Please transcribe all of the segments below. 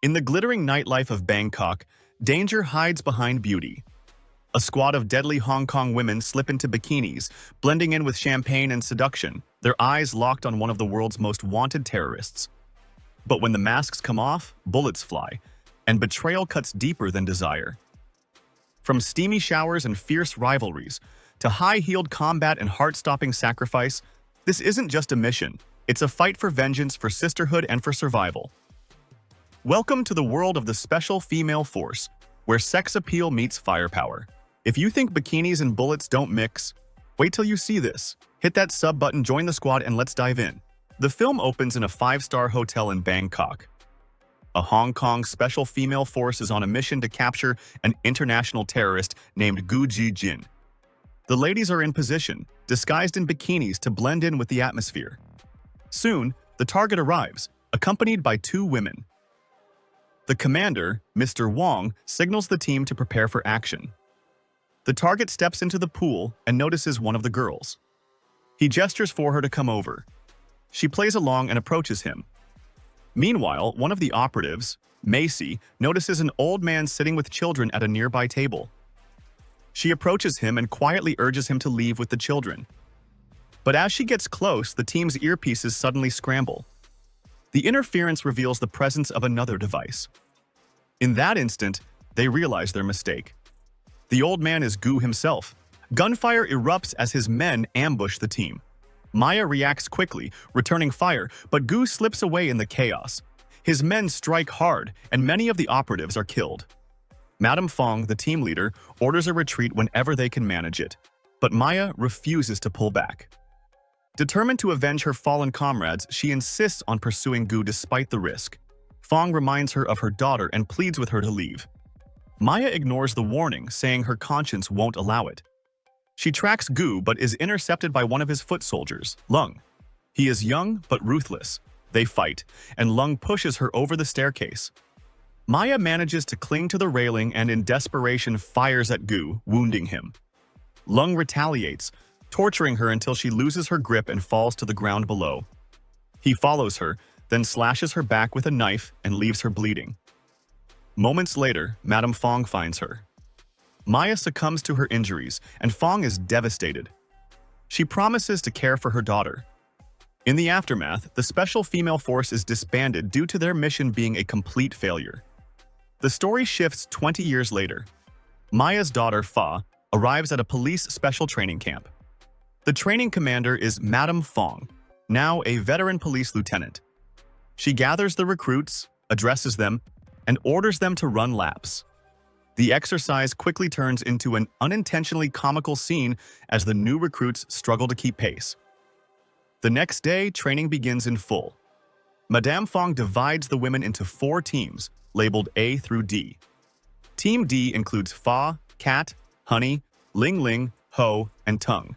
In the glittering nightlife of Bangkok, danger hides behind beauty. A squad of deadly Hong Kong women slip into bikinis, blending in with champagne and seduction, their eyes locked on one of the world's most wanted terrorists. But when the masks come off, bullets fly, and betrayal cuts deeper than desire. From steamy showers and fierce rivalries, to high-heeled combat and heart-stopping sacrifice, this isn't just a mission, it's a fight for vengeance, for sisterhood, and for survival. Welcome to the world of the Special Female Force, where sex appeal meets firepower. If you think bikinis and bullets don't mix, wait till you see this. Hit that sub button, join the squad, and let's dive in. The film opens in a 5-star hotel in Bangkok. A Hong Kong Special Female Force is on a mission to capture an international terrorist named Gu Jin. The ladies are in position, disguised in bikinis to blend in with the atmosphere. Soon, the target arrives, accompanied by 2 women. The commander, Mr. Wong, signals the team to prepare for action. The target steps into the pool and notices one of the girls. He gestures for her to come over. She plays along and approaches him. Meanwhile, one of the operatives, Macy, notices an old man sitting with children at a nearby table. She approaches him and quietly urges him to leave with the children. But as she gets close, the team's earpieces suddenly scramble. The interference reveals the presence of another device. In that instant, they realize their mistake. The old man is Gu himself. Gunfire erupts as his men ambush the team. Maya reacts quickly, returning fire, but Gu slips away in the chaos. His men strike hard, and many of the operatives are killed. Madame Fong, the team leader, orders a retreat whenever they can manage it, but Maya refuses to pull back. Determined to avenge her fallen comrades, she insists on pursuing Gu despite the risk. Fong reminds her of her daughter and pleads with her to leave. Maya ignores the warning, saying her conscience won't allow it. She tracks Gu but is intercepted by one of his foot soldiers, Lung. He is young but ruthless. They fight, and Lung pushes her over the staircase. Maya manages to cling to the railing and in desperation fires at Gu, wounding him. Lung retaliates, torturing her until she loses her grip and falls to the ground below. He follows her, then slashes her back with a knife and leaves her bleeding. Moments later, Madame Fong finds her. Maya succumbs to her injuries, and Fong is devastated. She promises to care for her daughter. In the aftermath, the Special Female Force is disbanded due to their mission being a complete failure. The story shifts 20 years later. Maya's daughter, Fa, arrives at a police special training camp. The training commander is Madame Fong, now a veteran police lieutenant. She gathers the recruits, addresses them, and orders them to run laps. The exercise quickly turns into an unintentionally comical scene as the new recruits struggle to keep pace. The next day, training begins in full. Madame Fong divides the women into 4 teams, labeled A through D. Team D includes Fa, Cat, Honey, Ling Ling, Ho, and Tang.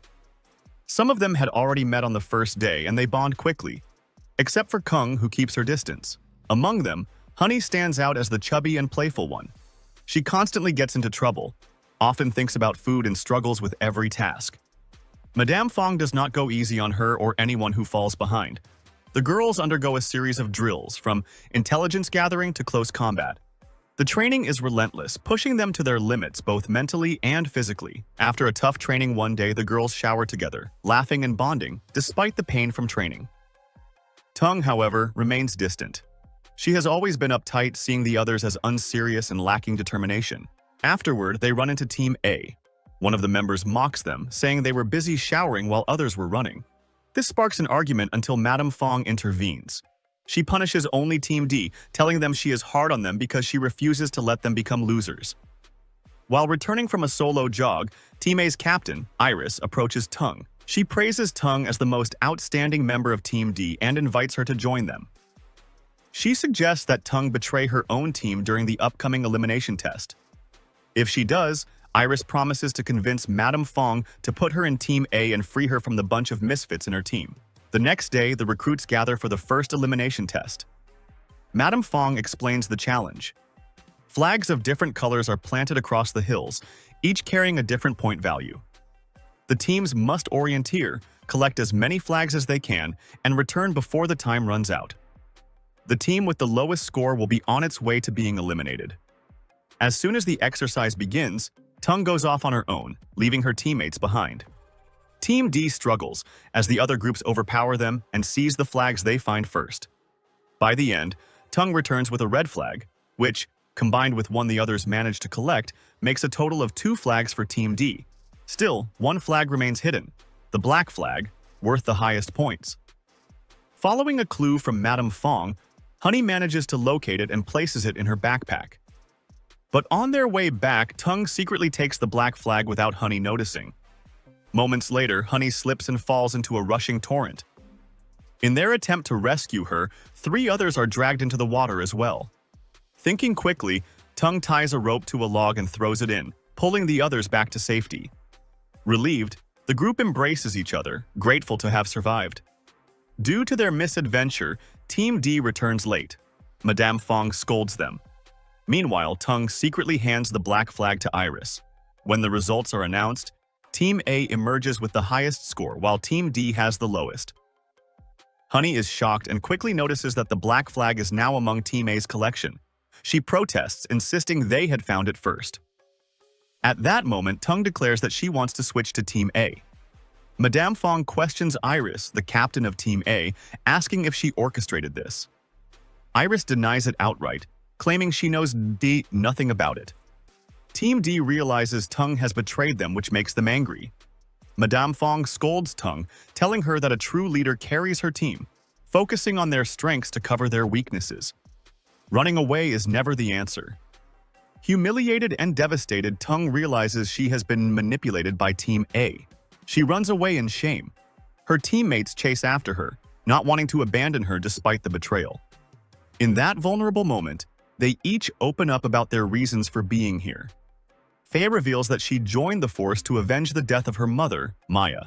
Some of them had already met on the first day and they bond quickly, except for Kung, who keeps her distance. Among them, Honey stands out as the chubby and playful one. She constantly gets into trouble, often thinks about food and struggles with every task. Madame Fong does not go easy on her or anyone who falls behind. The girls undergo a series of drills, from intelligence gathering to close combat. The training is relentless, pushing them to their limits both mentally and physically. After a tough training one day, the girls shower together, laughing and bonding, despite the pain from training. Tang, however, remains distant. She has always been uptight, seeing the others as unserious and lacking determination. Afterward, they run into Team A. One of the members mocks them, saying they were busy showering while others were running. This sparks an argument until Madame Fong intervenes. She punishes only Team D, telling them she is hard on them because she refuses to let them become losers. While returning from a solo jog, Team A's captain, Iris, approaches Tang. She praises Tang as the most outstanding member of Team D and invites her to join them. She suggests that Tang betray her own team during the upcoming elimination test. If she does, Iris promises to convince Madame Fong to put her in Team A and free her from the bunch of misfits in her team. The next day, the recruits gather for the first elimination test. Madame Fong explains the challenge. Flags of different colors are planted across the hills, each carrying a different point value. The teams must orienteer, collect as many flags as they can, and return before the time runs out. The team with the lowest score will be on its way to being eliminated. As soon as the exercise begins, Tang goes off on her own, leaving her teammates behind. Team D struggles as the other groups overpower them and seize the flags they find first. By the end, Tang returns with a red flag, which, combined with one the others managed to collect, makes a total of 2 flags for Team D. Still, 1 flag remains hidden, the black flag, worth the highest points. Following a clue from Madame Fong, Honey manages to locate it and places it in her backpack. But on their way back, Tang secretly takes the black flag without Honey noticing. Moments later, Honey slips and falls into a rushing torrent. In their attempt to rescue her, 3 others are dragged into the water as well. Thinking quickly, Tang ties a rope to a log and throws it in, pulling the others back to safety. Relieved, the group embraces each other, grateful to have survived. Due to their misadventure, Team D returns late. Madame Fong scolds them. Meanwhile, Tang secretly hands the black flag to Iris. When the results are announced, Team A emerges with the highest score while Team D has the lowest. Honey is shocked and quickly notices that the black flag is now among Team A's collection. She protests, insisting they had found it first. At that moment, Tang declares that she wants to switch to Team A. Madame Fong questions Iris, the captain of Team A, asking if she orchestrated this. Iris denies it outright, claiming she knows nothing about it. Team D realizes Tang has betrayed them, which makes them angry. Madame Fong scolds Tang, telling her that a true leader carries her team, focusing on their strengths to cover their weaknesses. Running away is never the answer. Humiliated and devastated, Tang realizes she has been manipulated by Team A. She runs away in shame. Her teammates chase after her, not wanting to abandon her despite the betrayal. In that vulnerable moment, they each open up about their reasons for being here. Faye reveals that she joined the force to avenge the death of her mother, Maya.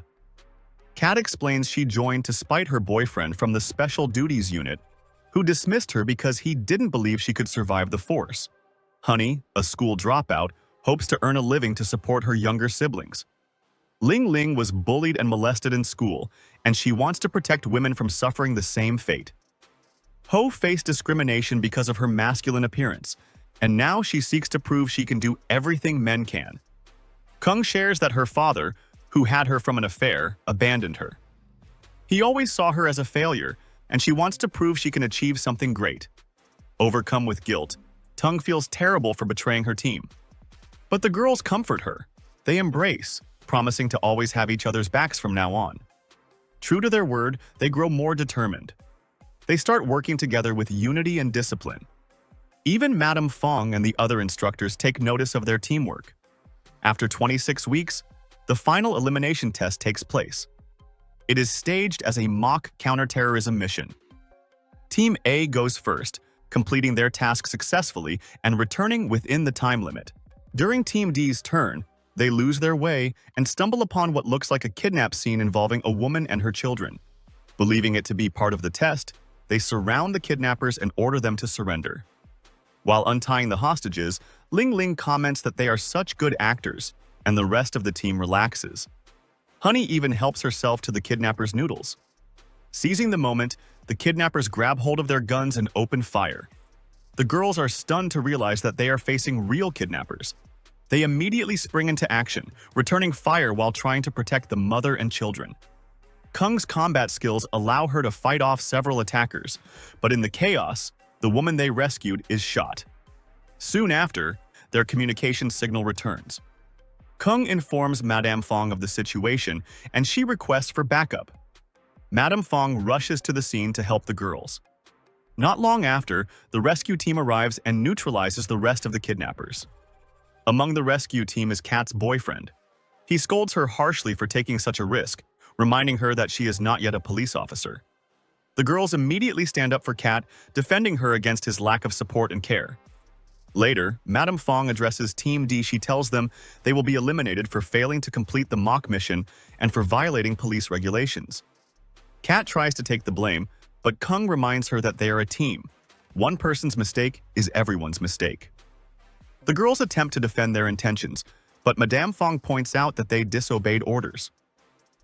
Kat explains she joined to spite her boyfriend from the Special Duties Unit, who dismissed her because he didn't believe she could survive the force. Honey, a school dropout, hopes to earn a living to support her younger siblings. Ling Ling was bullied and molested in school, and she wants to protect women from suffering the same fate. Ho faced discrimination because of her masculine appearance, and now she seeks to prove she can do everything men can. Kung shares that her father, who had her from an affair, abandoned her. He always saw her as a failure, and she wants to prove she can achieve something great. Overcome with guilt, Tang feels terrible for betraying her team. But the girls comfort her. They embrace, promising to always have each other's backs from now on. True to their word, they grow more determined. They start working together with unity and discipline. Even Madame Fong and the other instructors take notice of their teamwork. After 26 weeks, the final elimination test takes place. It is staged as a mock counterterrorism mission. Team A goes first, completing their task successfully and returning within the time limit. During Team D's turn, they lose their way and stumble upon what looks like a kidnap scene involving a woman and her children. Believing it to be part of the test, they surround the kidnappers and order them to surrender. While untying the hostages, Ling Ling comments that they are such good actors, and the rest of the team relaxes. Honey even helps herself to the kidnappers' noodles. Seizing the moment, the kidnappers grab hold of their guns and open fire. The girls are stunned to realize that they are facing real kidnappers. They immediately spring into action, returning fire while trying to protect the mother and children. Kung's combat skills allow her to fight off several attackers, but in the chaos, the woman they rescued is shot. Soon after, their communication signal returns. Kung informs Madame Fong of the situation, and she requests for backup. Madame Fong rushes to the scene to help the girls. Not long after, the rescue team arrives and neutralizes the rest of the kidnappers. Among the rescue team is Kat's boyfriend. He scolds her harshly for taking such a risk, reminding her that she is not yet a police officer. The girls immediately stand up for Kat, defending her against his lack of support and care. Later, Madame Fong addresses Team D. She tells them they will be eliminated for failing to complete the mock mission and for violating police regulations. Kat tries to take the blame, but Kung reminds her that they are a team. One person's mistake is everyone's mistake. The girls attempt to defend their intentions, but Madame Fong points out that they disobeyed orders.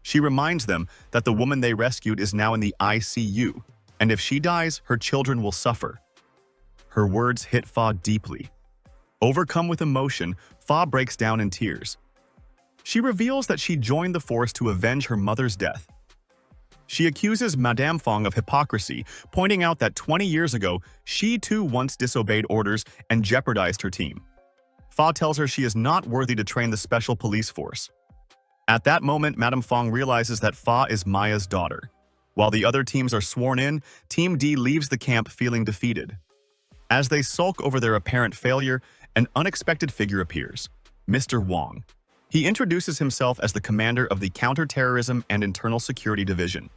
She reminds them that the woman they rescued is now in the ICU, and if she dies, her children will suffer. Her words hit Fa deeply. Overcome with emotion, Fa breaks down in tears. She reveals that she joined the force to avenge her mother's death. She accuses Madame Fong of hypocrisy, pointing out that 20 years ago, she too once disobeyed orders and jeopardized her team. Fa tells her she is not worthy to train the special police force. At that moment, Madame Fong realizes that Fa is Maya's daughter. While the other teams are sworn in, Team D leaves the camp feeling defeated. As they sulk over their apparent failure, an unexpected figure appears, Mr. Wong. He introduces himself as the commander of the Counterterrorism and Internal Security Division.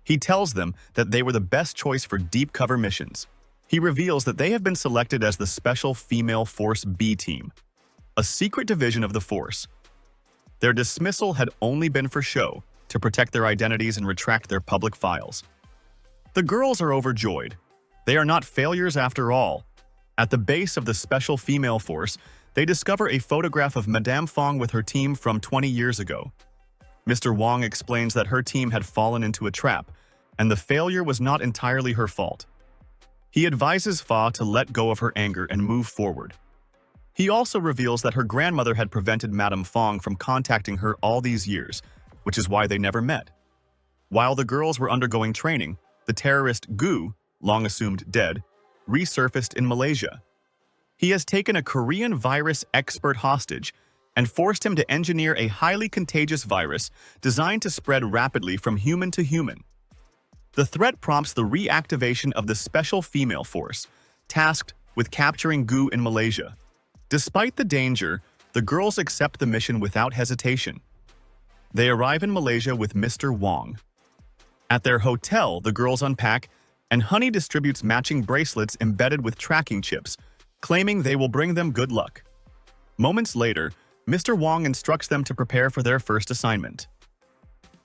He tells them that they were the best choice for deep cover missions. He reveals that they have been selected as the Special Female Force B Team, a secret division of the force. Their dismissal had only been for show, to protect their identities and retract their public files. The girls are overjoyed. They are not failures after all. At the base of the Special Female Force, they discover a photograph of Madame Fong with her team from 20 years ago. Mr. Wong explains that her team had fallen into a trap, and the failure was not entirely her fault. He advises Fa to let go of her anger and move forward. He also reveals that her grandmother had prevented Madame Fong from contacting her all these years, which is why they never met. While the girls were undergoing training, the terrorist Gu, long assumed dead, resurfaced in Malaysia. He has taken a Korean virus expert hostage and forced him to engineer a highly contagious virus designed to spread rapidly from human to human. The threat prompts the reactivation of the Special Female Force, tasked with capturing Gu in Malaysia. Despite the danger, the girls accept the mission without hesitation. They arrive in Malaysia with Mr. Wong. At their hotel, the girls unpack, and Honey distributes matching bracelets embedded with tracking chips, claiming they will bring them good luck. Moments later, Mr. Wong instructs them to prepare for their first assignment.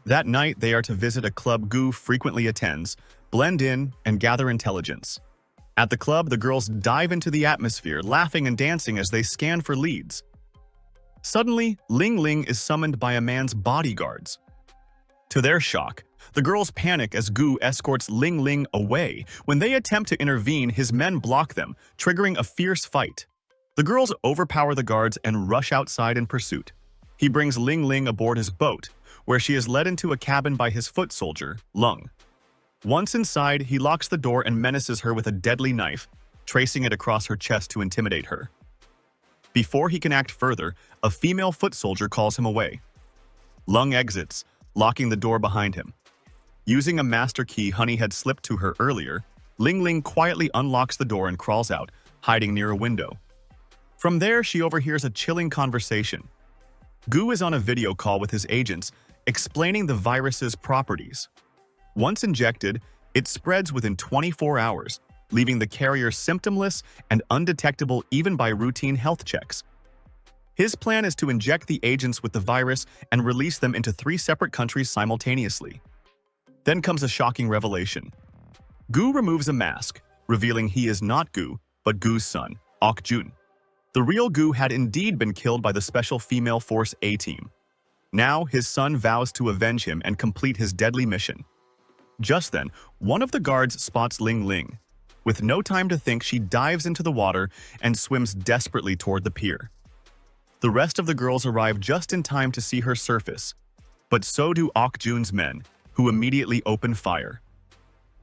That night, they are to visit a club Gu frequently attends, blend in, and gather intelligence. At the club, the girls dive into the atmosphere, laughing and dancing as they scan for leads. Suddenly, Ling Ling is summoned by a man's bodyguards. To their shock, the girls panic as Gu escorts Ling Ling away. When they attempt to intervene, his men block them, triggering a fierce fight. The girls overpower the guards and rush outside in pursuit. He brings Ling Ling aboard his boat, where she is led into a cabin by his foot soldier, Lung. Once inside, he locks the door and menaces her with a deadly knife, tracing it across her chest to intimidate her. Before he can act further, a female foot soldier calls him away. Lung exits, locking the door behind him. Using a master key Honey had slipped to her earlier, Ling Ling quietly unlocks the door and crawls out, hiding near a window. From there, she overhears a chilling conversation. Gu is on a video call with his agents, explaining the virus's properties. Once injected, it spreads within 24 hours, leaving the carrier symptomless and undetectable even by routine health checks. His plan is to inject the agents with the virus and release them into 3 separate countries simultaneously. Then comes a shocking revelation. Gu removes a mask, revealing he is not Gu, but Gu's son, Ok Jun. The real Gu had indeed been killed by the Special Female Force A team. Now, his son vows to avenge him and complete his deadly mission. Just then, one of the guards spots Ling Ling. With no time to think, she dives into the water and swims desperately toward the pier. The rest of the girls arrive just in time to see her surface, but so do Ok Jun's men, who immediately open fire.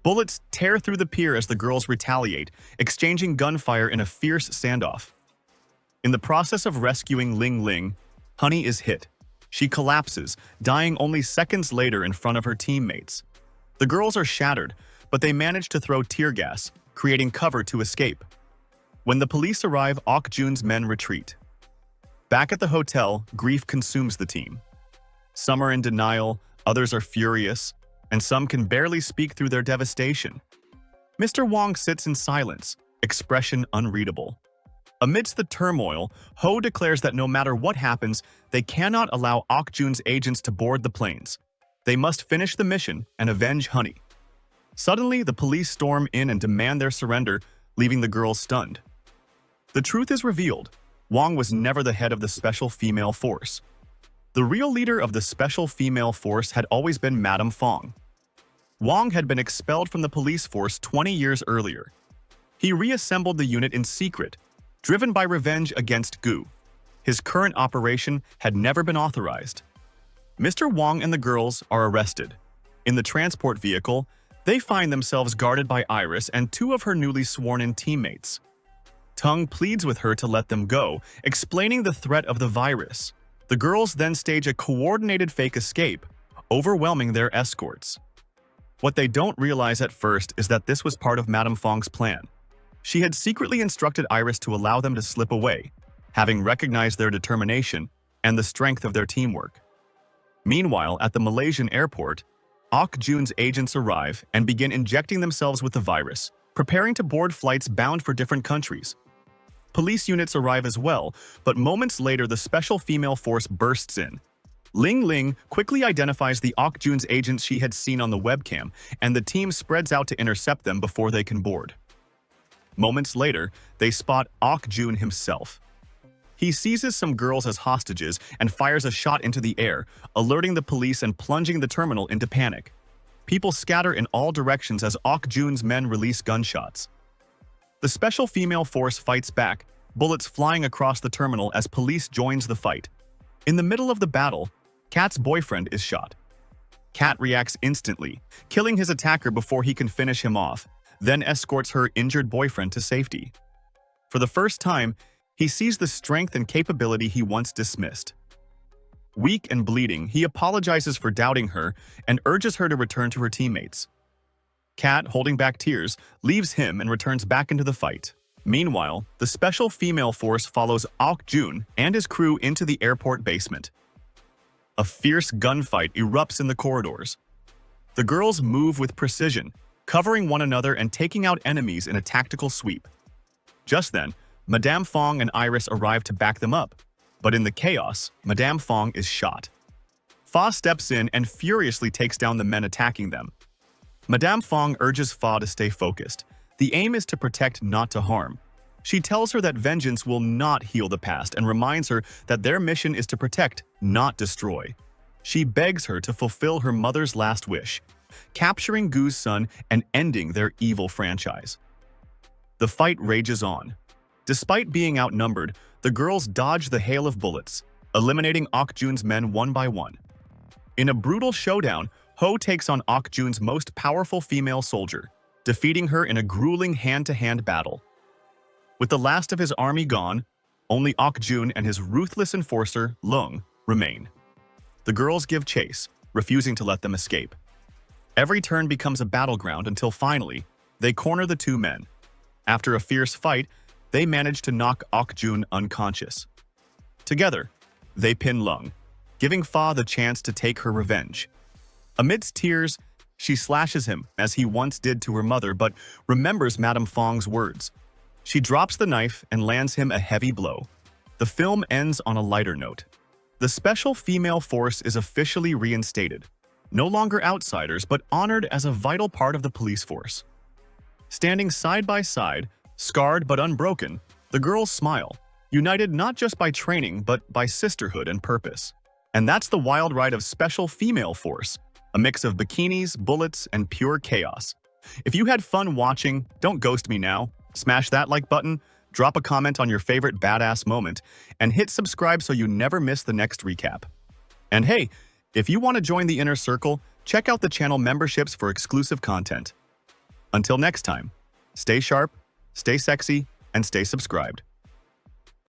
Bullets tear through the pier as the girls retaliate, exchanging gunfire in a fierce standoff. In the process of rescuing Ling Ling, Honey is hit. She collapses, dying only seconds later in front of her teammates. The girls are shattered, but they manage to throw tear gas, creating cover to escape. When the police arrive, Ok Jun's men retreat. Back at the hotel, grief consumes the team. Some are in denial, others are furious, and some can barely speak through their devastation. Mr. Wong sits in silence, expression unreadable. Amidst the turmoil, Ho declares that no matter what happens, they cannot allow Ok Jun's agents to board the planes. They must finish the mission and avenge Honey. Suddenly, the police storm in and demand their surrender, leaving the girls stunned. The truth is revealed. Wong was never the head of the Special Female Force. The real leader of the Special Female Force had always been Madame Fong. Wong had been expelled from the police force 20 years earlier. He reassembled the unit in secret, driven by revenge against Gu. His current operation had never been authorized. Mr. Wong and the girls are arrested. In the transport vehicle, they find themselves guarded by Iris and two of her newly sworn-in teammates. Tang pleads with her to let them go, explaining the threat of the virus. The girls then stage a coordinated fake escape, overwhelming their escorts. What they don't realize at first is that this was part of Madame Fong's plan. She had secretly instructed Iris to allow them to slip away, having recognized their determination and the strength of their teamwork. Meanwhile, at the Malaysian airport, Ok-jun's agents arrive and begin injecting themselves with the virus, preparing to board flights bound for different countries. Police units arrive as well, but moments later the special female force bursts in. Ling Ling quickly identifies the Ok-jun's agents she had seen on the webcam, and the team spreads out to intercept them before they can board. Moments later, they spot Ok-jun himself. He seizes some girls as hostages and fires a shot into the air, alerting the police and plunging the terminal into panic. People scatter in all directions as Ok-jun's men release gunshots. The special female force fights back, bullets flying across the terminal as police joins the fight. In the middle of the battle, Kat's boyfriend is shot. Kat reacts instantly, killing his attacker before he can finish him off, then escorts her injured boyfriend to safety. For the first time, he sees the strength and capability he once dismissed. Weak and bleeding, he apologizes for doubting her and urges her to return to her teammates. Kat, holding back tears, leaves him and returns back into the fight. Meanwhile, the special female force follows Ok-jun and his crew into the airport basement. A fierce gunfight erupts in the corridors. The girls move with precision, covering one another and taking out enemies in a tactical sweep. Just then, Madame Fong and Iris arrive to back them up, but in the chaos, Madame Fong is shot. Fa steps in and furiously takes down the men attacking them. Madame Fong urges Fa to stay focused. The aim is to protect, not to harm. She tells her that vengeance will not heal the past and reminds her that their mission is to protect, not destroy. She begs her to fulfill her mother's last wish, capturing Gu's son and ending their evil franchise. The fight rages on. Despite being outnumbered, the girls dodge the hail of bullets, eliminating Ok-jun's men one by one. In a brutal showdown, Ho takes on Ok-jun's most powerful female soldier, defeating her in a grueling hand-to-hand battle. With the last of his army gone, only Ok-jun and his ruthless enforcer, Lung, remain. The girls give chase, refusing to let them escape. Every turn becomes a battleground until finally, they corner the two men. After a fierce fight, they manage to knock Ok-jun unconscious. Together, they pin Lung, giving Fa the chance to take her revenge. Amidst tears, she slashes him as he once did to her mother, but remembers Madame Fong's words. She drops the knife and lands him a heavy blow. The film ends on a lighter note. The special female force is officially reinstated, no longer outsiders, but honored as a vital part of the police force. Standing side by side, scarred but unbroken, the girls smile, united not just by training, but by sisterhood and purpose. And that's the wild ride of Special Female Force, a mix of bikinis, bullets, and pure chaos. If you had fun watching, don't ghost me now. Smash that like button, drop a comment on your favorite badass moment, and hit subscribe so you never miss the next recap. And hey, if you want to join the inner circle, check out the channel memberships for exclusive content. Until next time, stay sharp, stay sexy, and stay subscribed.